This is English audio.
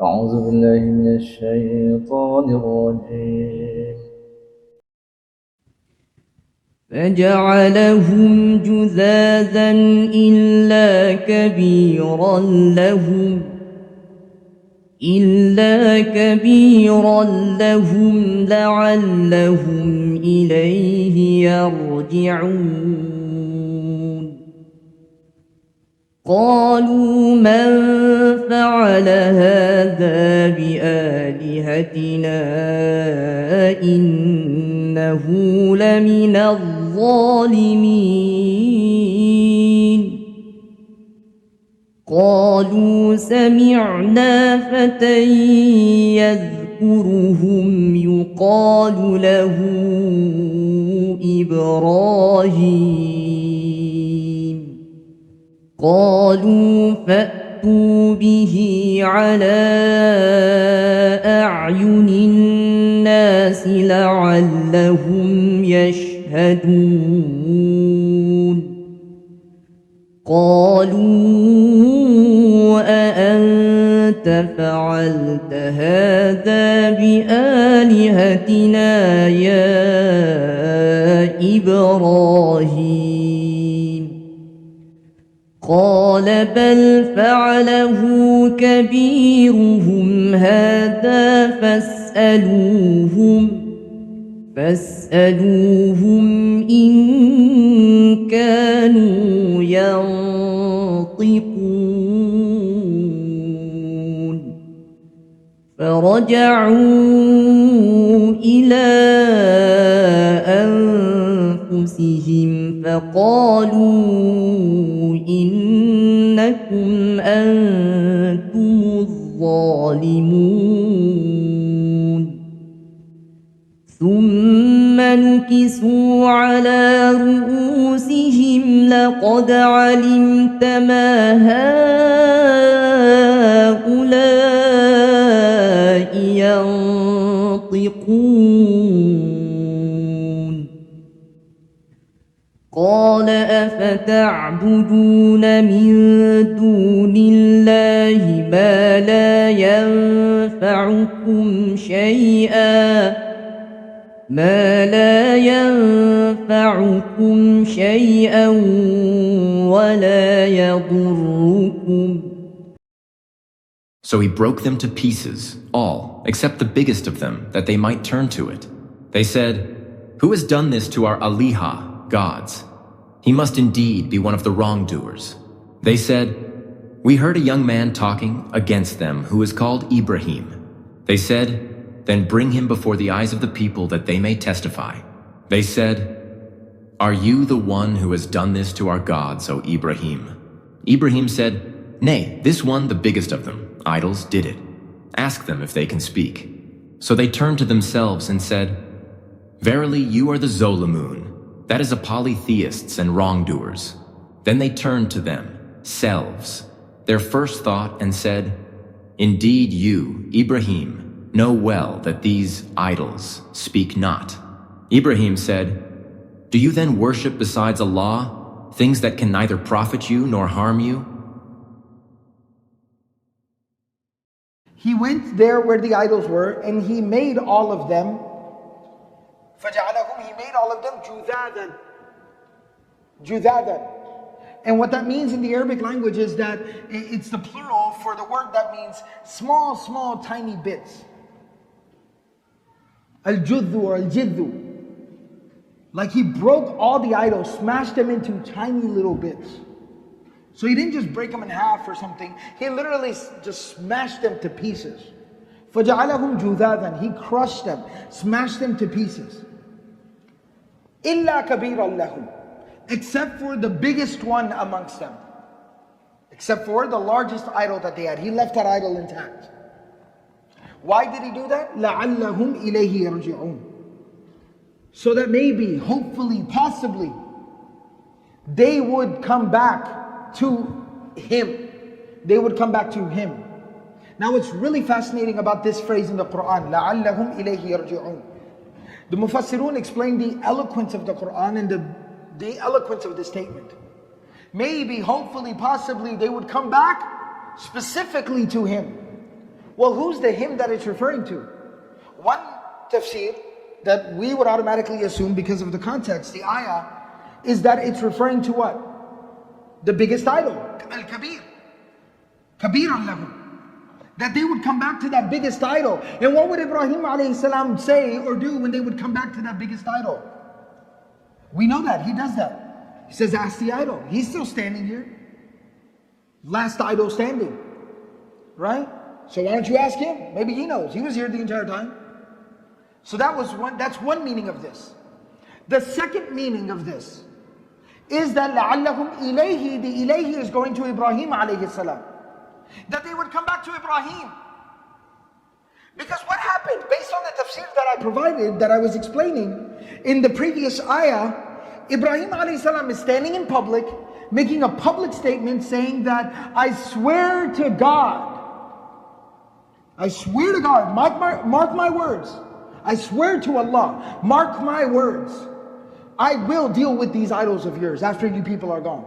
أعوذ بالله من الشيطان الرجيم فجعلهم جذاذا إلا كبيرا لهم لعلهم إليه يرجعون قالوا من فعل هذا بآلهتنا إنه لمن الظالمين قالوا سمعنا فتى يذكرهم يقال له إبراهيم قالوا فأتوا به على أعين الناس لعلهم يشهدون قالوا أأنت فعلت هذا بآلهتنا يا إبراهيم قال بل فعله كبيرهم هذا فاسألوهم إن كانوا ينطقون فرجعوا إلى أنفسهم فقالوا إنكم أنتم الظالمون ثم نكسوا على رؤوسهم لقد علمت ما هؤلاء ينطقون قال أفتعبدون من دون الله ما لا ينفعكم شيئا ولا يضركم. So he broke them to pieces, all, except the biggest of them, that they might turn to it. They said, "Who has done this to our Aliha, gods? He must indeed be one of the wrongdoers." They said, "We heard a young man talking against them who is called Ibrahim." They said, "Then bring him before the eyes of the people that they may testify." They said, "Are you the one who has done this to our gods, O Ibrahim?" Ibrahim said, "Nay, this one, the biggest of them, idols, did it. Ask them if they can speak." So they turned to themselves and said, "Verily you are the Zolamoon, that is a polytheists and wrongdoers." Then they turned to themselves, their first thought, and said, "Indeed you, Ibrahim, know well that these idols speak not." Ibrahim said, "Do you then worship besides Allah things that can neither profit you nor harm you?" He went there where the idols were and he made all of them فَجَعَلَهُمْ, he made all of them جُذَاذًا. And what that means in the Arabic language is that it's the plural for the word that means small, tiny bits. Al-judhu or al-jidhu. Like he broke all the idols, smashed them into tiny little bits. So he didn't just break them in half or something. He literally just smashed them to pieces. فَجَعَلَهُمْ جُذَاذًا. He crushed them, smashed them to pieces. إِلَّا كَبِيرًا لَهُمْ. Except for the biggest one amongst them. Except for the largest idol that they had. He left that idol intact. Why did he do that? لَعَلَّهُمْ إِلَيْهِ يَرْجِعُونَ. So that maybe, hopefully, possibly, they would come back to him. They would come back to him. Now what's really fascinating about this phrase in the Quran, لَعَلَّهُمْ إِلَيْهِ يَرْجِعُونَ. The Mufassirun explain the eloquence of the Quran and the eloquence of this statement. Maybe, hopefully, possibly, they would come back specifically to him. Well, who's the him that it's referring to? One tafsir that we would automatically assume because of the context, the ayah, is that it's referring to what? The biggest idol, al-kabir. Kabiran lahu. That they would come back to that biggest idol. And what would Ibrahim alayhi salam say or do when they would come back to that biggest idol? We know that, he does that. He says, ask the idol. He's still standing here. Last idol standing. Right? So why don't you ask him? Maybe he knows. He was here the entire time. So that's one meaning of this. The second meaning of this is that لَعَلَّهُمْ إِلَيْهِ, the ilayhi is going to Ibrahim alayhi salam. That they would come back to Ibrahim. Because what happened, based on the tafsir that I provided, that I was explaining in the previous ayah, Ibrahim alayhi salam is standing in public, making a public statement saying that, I swear to God, mark my words, I swear to Allah, mark my words, I will deal with these idols of yours after you people are gone.